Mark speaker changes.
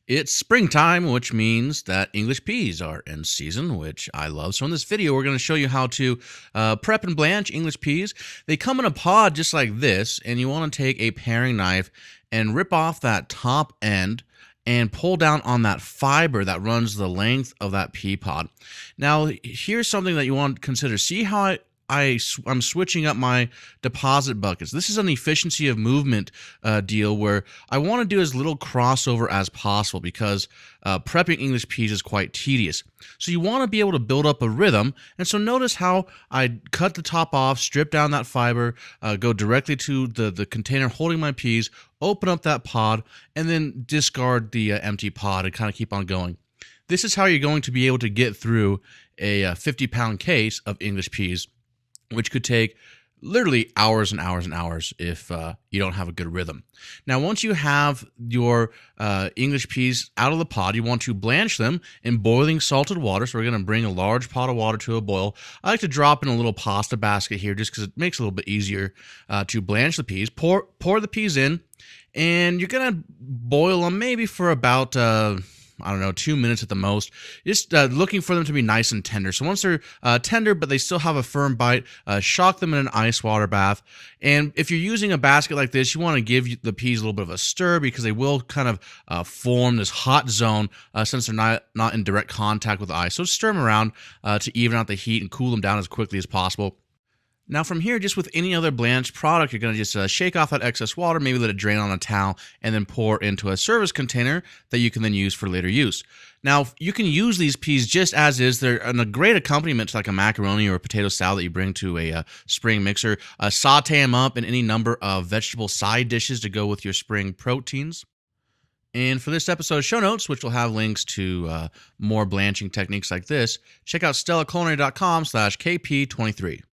Speaker 1: It's springtime, which means that English peas are in season, which I love. So in this video, we're going to show you how to prep and blanch English peas. They come in a pod just like this, and you want to take a paring knife and rip off that top end and pull down on that fiber that runs the length of that pea pod. Now, here's something that you want to consider. See how I'm switching up my deposit buckets. This is an efficiency of movement deal where I want to do as little crossover as possible because prepping English peas is quite tedious. So you want to be able to build up a rhythm. And so notice how I cut the top off, strip down that fiber, go directly to the container holding my peas, open up that pod, and then discard the empty pod and kind of keep on going. This is how you're going to be able to get through a 50-pound case of English peas, which could take literally hours and hours and hours if you don't have a good rhythm. Now, once you have your English peas out of the pod, you want to blanch them in boiling salted water. So we're going to bring a large pot of water to a boil. I like to drop in a little pasta basket here just because it makes it a little bit easier to blanch the peas. Pour the peas in, and you're going to boil them maybe for about 2 minutes at the most, just looking for them to be nice and tender. So once they're tender, but they still have a firm bite, shock them in an ice water bath. And if you're using a basket like this, you want to give the peas a little bit of a stir because they will kind of form this hot zone since they're not in direct contact with the ice. So stir them around to even out the heat and cool them down as quickly as possible. Now from here, just with any other blanched product, you're going to just shake off that excess water, maybe let it drain on a towel, and then pour into a service container that you can then use for later use. Now, you can use these peas just as is. They're a great accompaniment to like a macaroni or a potato salad that you bring to a spring mixer. Saute them up in any number of vegetable side dishes to go with your spring proteins. And for this episode's show notes, which will have links to more blanching techniques like this, check out stellaculinary.com/KP23.